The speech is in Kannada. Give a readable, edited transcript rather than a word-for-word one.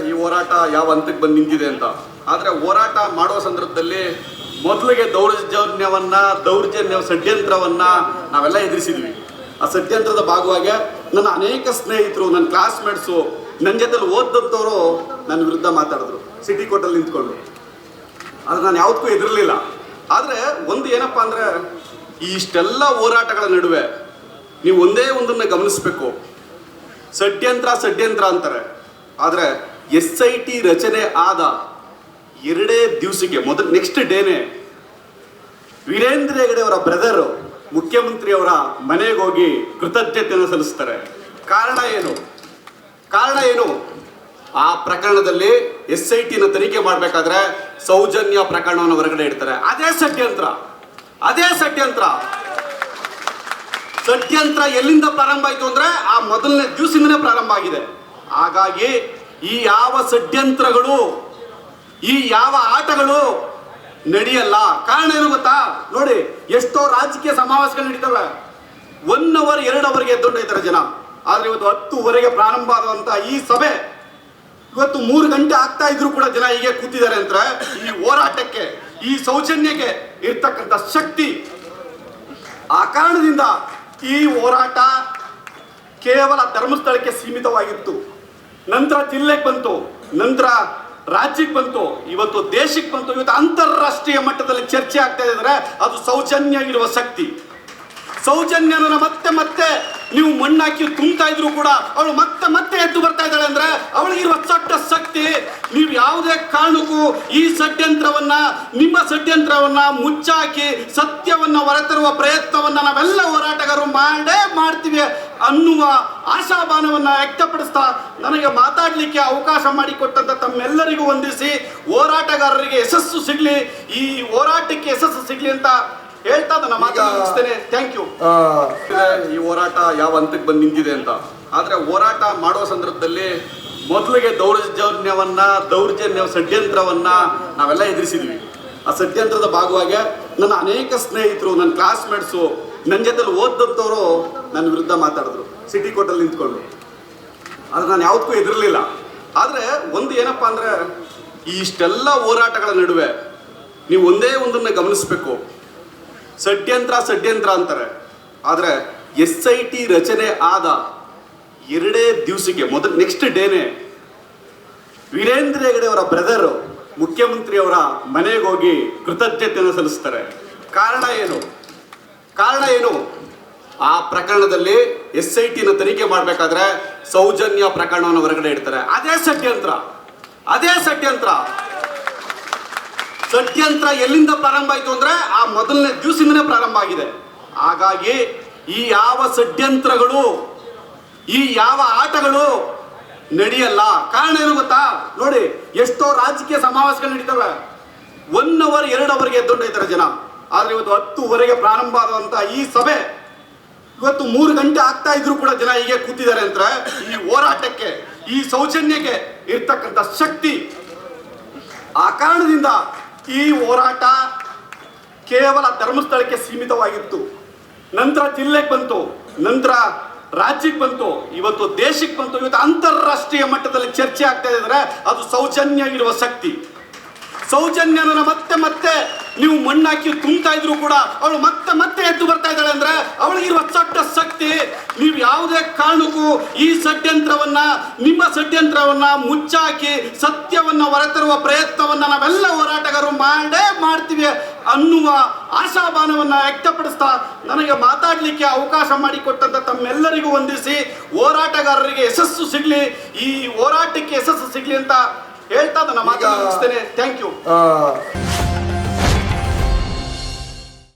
ಈ ಹೋರಾಟ ಯಾವ ಹಂತಕ್ಕೆ ಬಂದು ನಿಂತಿದೆ ಅಂತ. ಆದರೆ ಹೋರಾಟ ಮಾಡೋ ಸಂದರ್ಭದಲ್ಲಿ ಮೊದಲಿಗೆ ದೌರ್ಜನ್ಯ ಷಡ್ಯಂತ್ರವನ್ನ ನಾವೆಲ್ಲ ಎದುರಿಸಿದ್ವಿ. ಆ ಷಡ್ಯಂತ್ರದ ಭಾಗವಾಗಿ ನನ್ನ ಅನೇಕ ಸ್ನೇಹಿತರು, ನನ್ನ ಕ್ಲಾಸ್ಮೇಟ್ಸು, ನನ್ನ ಜೊತೆಲಿ ಓದಂಥವರು ನನ್ನ ವಿರುದ್ಧ ಮಾತಾಡಿದ್ರು ಸಿಟಿ ಕೋರ್ಟಲ್ಲಿ ನಿಂತ್ಕೊಂಡು. ಆದರೆ ನಾನು ಯಾವುದಕ್ಕೂ ಎದುರಲಿಲ್ಲ. ಆದರೆ ಒಂದು ಏನಪ್ಪ ಅಂದರೆ, ಈ ಇಷ್ಟೆಲ್ಲ ಹೋರಾಟಗಳ ನಡುವೆ ನೀವು ಒಂದೇ ಒಂದನ್ನು ಗಮನಿಸಬೇಕು. ಷಡ್ಯಂತ್ರ ಅಂತಾರೆ. ಆದರೆ SIT ರಚನೆ ಆದ 2 ದಿವಸಕ್ಕೆ ನೆಕ್ಸ್ಟ್ ಡೇನೆ ವೀರೇಂದ್ರ ಹೆಗಡೆ ಅವರ ಬ್ರದರು ಮುಖ್ಯಮಂತ್ರಿಯವರ ಮನೆಗೆ ಹೋಗಿ ಕೃತಜ್ಞತೆಯನ್ನು ಸಲ್ಲಿಸ್ತಾರೆ. ಕಾರಣ ಏನು? ಆ ಪ್ರಕರಣದಲ್ಲಿ SITನ ತನಿಖೆ ಮಾಡಬೇಕಾದ್ರೆ ಸೌಜನ್ಯ ಪ್ರಕರಣವನ್ನು ಹೊರಗಡೆ ಇಡ್ತಾರೆ. ಅದೇ ಷಡ್ಯಂತ್ರ ಎಲ್ಲಿಂದ ಪ್ರಾರಂಭ ಆಯಿತು ಅಂದರೆ ಆ ಮೊದಲನೇ ದಿವಸದಿಂದನೇ ಪ್ರಾರಂಭ ಆಗಿದೆ. ಹಾಗಾಗಿ ಈ ಯಾವ ಷಡ್ಯಂತ್ರಗಳು, ಈ ಯಾವ ಆಟಗಳು ನಡೆಯಲ್ಲ. ಕಾರಣ ಏನು ಗೊತ್ತಾ? ನೋಡಿ, ಎಷ್ಟೋ ರಾಜಕೀಯ ಸಮಾವೇಶಗಳು ನಡೀತವೆ. 1 ಅವರ್ 2 ಅವರ್ಗೆ ಎದ್ದೊಂಡೈತಾರೆ ಜನ. ಆದರೆ ಇವತ್ತು 10ವರೆಗೆ ಪ್ರಾರಂಭ ಆದಂಥ ಈ ಸಭೆ ಇವತ್ತು 3 ಗಂಟೆ ಆಗ್ತಾ ಇದ್ರು ಕೂಡ ಜನ ಹೀಗೆ ಕೂತಿದ್ದಾರೆ ಅಂದ್ರೆ ಈ ಹೋರಾಟಕ್ಕೆ, ಈ ಸೌಜನ್ಯಕ್ಕೆ ಇರ್ತಕ್ಕಂಥ ಶಕ್ತಿ. ಆ ಕಾರಣದಿಂದ ಈ ಹೋರಾಟ ಕೇವಲ ಧರ್ಮಸ್ಥಳಕ್ಕೆ ಸೀಮಿತವಾಗಿತ್ತು. ನಂತರ ಜಿಲ್ಲೆಗೆ ಬಂತು, ನಂತರ ರಾಜ್ಯಕ್ಕೆ ಬಂತು, ಇವತ್ತು ದೇಶಕ್ಕೆ ಬಂತು. ಇವತ್ತು ಅಂತಾರಾಷ್ಟ್ರೀಯ ಮಟ್ಟದಲ್ಲಿ ಚರ್ಚೆ ಆಗ್ತಾ ಇದ್ರೆ ಅದು ಸೌಜನ್ಯ ಇರುವ ಶಕ್ತಿ. ಸೌಜನ್ಯನ ಮತ್ತೆ ನೀವು ಮಣ್ಣಾಕಿ ತುಂಬ್ತಾ ಇದ್ರು ಕೂಡ ಅವಳು ಮತ್ತೆ ಎದ್ದು ಬರ್ತಾ ಇದ್ದಾಳೆ ಅಂದ್ರೆ ಅವಳಿಗಿರುವ ಚಟ್ಟ ಶಕ್ತಿ. ನೀವು ಯಾವುದೇ ಕಾರಣಕ್ಕೂ ಈ ನಿಮ್ಮ ಷಡ್ಯಂತ್ರವನ್ನ ಮುಚ್ಚಾಕಿ ಸತ್ಯವನ್ನ ಹೊರತರುವ ಪ್ರಯತ್ನವನ್ನ ನಾವೆಲ್ಲ ಹೋರಾಟಗಾರರು ಮಾಡ್ತೀವಿ ಅನ್ನುವ ಆಶಾಭಾವನವನ್ನ ವ್ಯಕ್ತಪಡಿಸ್ತಾ ನನಗೆ ಮಾತಾಡಲಿಕ್ಕೆ ಅವಕಾಶ ಮಾಡಿಕೊಟ್ಟಂತ ತಮ್ಮೆಲ್ಲರಿಗೂ ವಂದಿಸಿ, ಹೋರಾಟಗಾರರಿಗೆ ಯಶಸ್ಸು ಸಿಗ್ಲಿ, ಈ ಹೋರಾಟಕ್ಕೆ ಯಶಸ್ಸು ಸಿಗ್ಲಿ ಅಂತ ಹೇಳ್ತಾ ನನ್ನ ಮಾತನ್ನು ಮುಗಿಸ್ತೇನೆ. Thank you. ಈ ಹೋರಾಟ ಯಾವ ಹಂತಕ್ಕೆ ಬಂದು ನಿಂತಿದೆ ಅಂತ. ಆದರೆ ಹೋರಾಟ ಮಾಡೋ ಸಂದರ್ಭದಲ್ಲಿ ಮೊದಲಿಗೆ ದೌರ್ಜನ್ಯ ಷಡ್ಯಂತ್ರವನ್ನ ನಾವೆಲ್ಲ ಎದುರಿಸಿದ್ವಿ. ಆ ಷಡ್ಯಂತ್ರದ ಭಾಗವಾಗಿ ನನ್ನ ಅನೇಕ ಸ್ನೇಹಿತರು, ನನ್ನ ಕ್ಲಾಸ್ಮೇಟ್ಸು, ನನ್ನ ಜೊತೆಲಿ ಓದಂಥವರು ನನ್ನ ವಿರುದ್ಧ ಮಾತಾಡಿದ್ರು ಸಿಟಿ ಕೋರ್ಟಲ್ಲಿ ನಿಂತ್ಕೊಂಡು. ಆದರೆ ನಾನು ಯಾವುದಕ್ಕೂ ಎದುರಲಿಲ್ಲ. ಆದರೆ ಒಂದು ಏನಪ್ಪ ಅಂದರೆ, ಈ ಇಷ್ಟೆಲ್ಲ ಹೋರಾಟಗಳ ನಡುವೆ ನೀವು ಒಂದೇ ಒಂದನ್ನು ಗಮನಿಸಬೇಕು. ಷಡ್ಯಂತ್ರ ಅಂತಾರೆ. ಆದರೆ SIT ರಚನೆ ಆದ 2 ದಿವಸಕ್ಕೆ ನೆಕ್ಸ್ಟ್ ಡೇನೆ ವೀರೇಂದ್ರ ಹೆಗಡೆ ಅವರ ಬ್ರದರು ಮುಖ್ಯಮಂತ್ರಿಯವರ ಮನೆಗೆ ಹೋಗಿ ಕೃತಜ್ಞತೆಯನ್ನು ಸಲ್ಲಿಸ್ತಾರೆ. ಕಾರಣ ಏನು? ಆ ಪ್ರಕರಣದಲ್ಲಿ SITನ ತನಿಖೆ ಮಾಡಬೇಕಾದ್ರೆ ಸೌಜನ್ಯ ಪ್ರಕರಣವನ್ನು ಹೊರಗಡೆ ಇಡ್ತಾರೆ. ಅದೇ ಷಡ್ಯಂತ್ರ ಎಲ್ಲಿಂದ ಪ್ರಾರಂಭ ಆಯಿತು ಅಂದರೆ ಆ ಮೊದಲನೇ ದಿವಸದಿಂದನೇ ಪ್ರಾರಂಭ ಆಗಿದೆ. ಹಾಗಾಗಿ ಈ ಯಾವ ಷಡ್ಯಂತ್ರಗಳು, ಈ ಯಾವ ಆಟಗಳು ನಡೆಯಲ್ಲ. ಕಾರಣ ಏನು ಗೊತ್ತಾ? ನೋಡಿ, ಎಷ್ಟೋ ರಾಜಕೀಯ ಸಮಾವೇಶಗಳು ನಡೀತವೆ. 1 ಅವರ್ 2 ಅವರ್ಗೆ ಎದ್ದೊಂಡೈತಾರೆ ಜನ. ಆದರೆ ಇವತ್ತು 10ವರೆಗೆ ಪ್ರಾರಂಭ ಆದಂಥ ಈ ಸಭೆ ಇವತ್ತು 3 ಗಂಟೆ ಆಗ್ತಾ ಇದ್ರು ಕೂಡ ಜನ ಹೀಗೆ ಕೂತಿದ್ದಾರೆ ಅಂದ್ರೆ ಈ ಹೋರಾಟಕ್ಕೆ, ಈ ಸೌಜನ್ಯಕ್ಕೆ ಇರ್ತಕ್ಕಂಥ ಶಕ್ತಿ. ಆ ಕಾರಣದಿಂದ ಈ ಹೋರಾಟ ಕೇವಲ ಧರ್ಮಸ್ಥಳಕ್ಕೆ ಸೀಮಿತವಾಗಿತ್ತು. ನಂತರ ಜಿಲ್ಲೆಗೆ ಬಂತು, ನಂತರ ರಾಜ್ಯಕ್ಕೆ ಬಂತು, ಇವತ್ತು ದೇಶಕ್ಕೆ ಬಂತು. ಇವತ್ತು ಅಂತಾರಾಷ್ಟ್ರೀಯ ಮಟ್ಟದಲ್ಲಿ ಚರ್ಚೆ ಆಗ್ತಾ ಇದ್ರೆ ಅದು ಸೌಜನ್ಯ ಇರುವ ಶಕ್ತಿ. ಸೌಜನ್ಯನ ಮತ್ತೆ ನೀವು ಮಣ್ಣಾಕಿ ತುಂಬ್ತಾ ಇದ್ರು ಕೂಡ ಅವಳು ಮತ್ತೆ ಎದ್ದು ಬರ್ತಾ ಇದ್ದಾಳೆ ಅಂದ್ರೆ ಅವಳಿಗಿರುವ ಚಟ್ಟ ಶಕ್ತಿ. ನೀವು ಯಾವುದೇ ಕಾರಣಕ್ಕೂ ಈ ನಿಮ್ಮ ಷಡ್ಯಂತ್ರವನ್ನ ಮುಚ್ಚಾಕಿ ಸತ್ಯವನ್ನ ಹೊರತರುವ ಪ್ರಯತ್ನವನ್ನ ನಾವೆಲ್ಲ ಹೋರಾಟಗಾರರು ಮಾಡ್ತೀವಿ ಅನ್ನುವ ಆಶಾಭಾವನವನ್ನ ವ್ಯಕ್ತಪಡಿಸ್ತಾ ನನಗೆ ಮಾತಾಡಲಿಕ್ಕೆ ಅವಕಾಶ ಮಾಡಿಕೊಟ್ಟಂತ ತಮ್ಮೆಲ್ಲರಿಗೂ ವಂದಿಸಿ, ಹೋರಾಟಗಾರರಿಗೆ ಯಶಸ್ಸು ಸಿಗ್ಲಿ, ಈ ಹೋರಾಟಕ್ಕೆ ಯಶಸ್ಸು ಸಿಗ್ಲಿ ಅಂತ ಹೇಳ್ತಾ ನನ್ನ ಮಾತನ್ನು ಮುಗಿಸ್ತೇನೆ. Thank you.